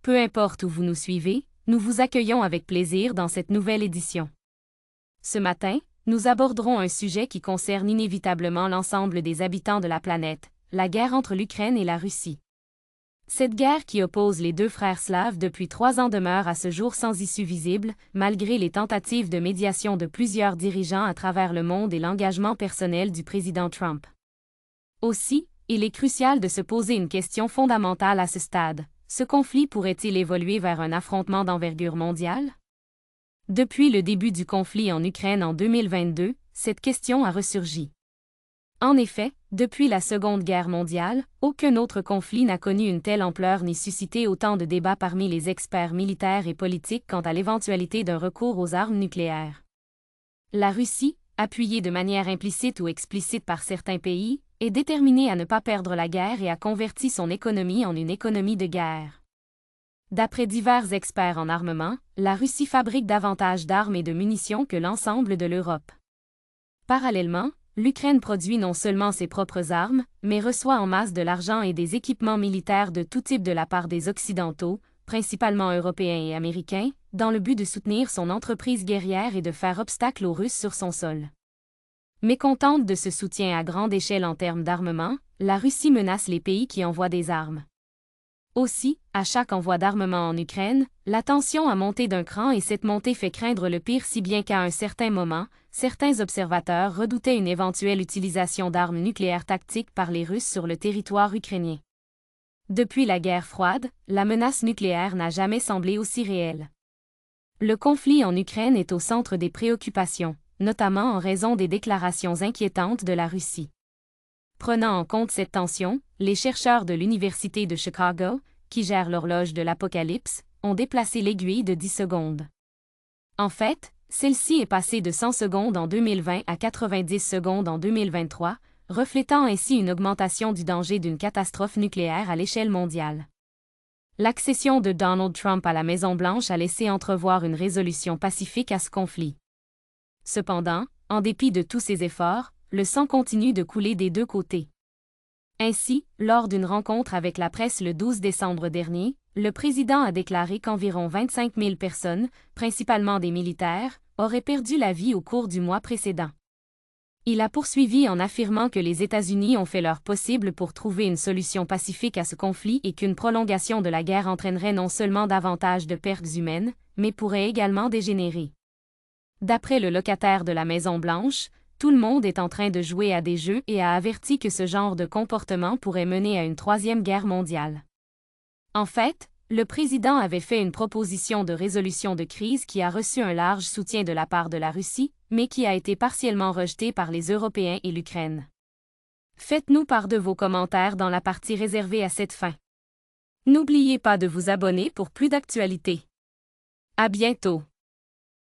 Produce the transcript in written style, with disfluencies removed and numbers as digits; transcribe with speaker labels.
Speaker 1: Peu importe où vous nous suivez, nous vous accueillons avec plaisir dans cette nouvelle édition. Ce matin, nous aborderons un sujet qui concerne inévitablement l'ensemble des habitants de la planète, la guerre entre l'Ukraine et la Russie. Cette guerre qui oppose les deux frères slaves depuis 3 ans demeure à ce jour sans issue visible, malgré les tentatives de médiation de plusieurs dirigeants à travers le monde et l'engagement personnel du président Trump. Aussi, il est crucial de se poser une question fondamentale à ce stade. Ce conflit pourrait-il évoluer vers un affrontement d'envergure mondiale? Depuis le début du conflit en Ukraine en 2022, cette question a ressurgi. En effet, depuis la Seconde Guerre mondiale, aucun autre conflit n'a connu une telle ampleur ni suscité autant de débats parmi les experts militaires et politiques quant à l'éventualité d'un recours aux armes nucléaires. La Russie, appuyée de manière implicite ou explicite par certains pays, est déterminée à ne pas perdre la guerre et a converti son économie en une économie de guerre. D'après divers experts en armement, la Russie fabrique davantage d'armes et de munitions que l'ensemble de l'Europe. Parallèlement, l'Ukraine produit non seulement ses propres armes, mais reçoit en masse de l'argent et des équipements militaires de tout type de la part des Occidentaux, principalement européens et américains, dans le but de soutenir son entreprise guerrière et de faire obstacle aux Russes sur son sol. Mécontente de ce soutien à grande échelle en termes d'armement, la Russie menace les pays qui envoient des armes. Aussi, à chaque envoi d'armement en Ukraine, la tension a monté d'un cran et cette montée fait craindre le pire si bien qu'à un certain moment, certains observateurs redoutaient une éventuelle utilisation d'armes nucléaires tactiques par les Russes sur le territoire ukrainien. Depuis la guerre froide, la menace nucléaire n'a jamais semblé aussi réelle. Le conflit en Ukraine est au centre des préoccupations, notamment en raison des déclarations inquiétantes de la Russie. Prenant en compte cette tension, les chercheurs de l'Université de Chicago, qui gèrent l'horloge de l'Apocalypse, ont déplacé l'aiguille de 10 secondes. En fait, celle-ci est passée de 100 secondes en 2020 à 90 secondes en 2023, reflétant ainsi une augmentation du danger d'une catastrophe nucléaire à l'échelle mondiale. L'accession de Donald Trump à la Maison-Blanche a laissé entrevoir une résolution pacifique à ce conflit. Cependant, en dépit de tous ces efforts, le sang continue de couler des deux côtés. Ainsi, lors d'une rencontre avec la presse le 12 décembre dernier, le président a déclaré qu'environ 25 000 personnes, principalement des militaires, auraient perdu la vie au cours du mois précédent. Il a poursuivi en affirmant que les États-Unis ont fait leur possible pour trouver une solution pacifique à ce conflit et qu'une prolongation de la guerre entraînerait non seulement davantage de pertes humaines, mais pourrait également dégénérer. D'après le locataire de la Maison-Blanche, tout le monde est en train de jouer à des jeux et a averti que ce genre de comportement pourrait mener à une 3e guerre mondiale. En fait, le président avait fait une proposition de résolution de crise qui a reçu un large soutien de la part de la Russie, mais qui a été partiellement rejetée par les Européens et l'Ukraine. Faites-nous part de vos commentaires dans la partie réservée à cette fin. N'oubliez pas de vous abonner pour plus d'actualités. À bientôt.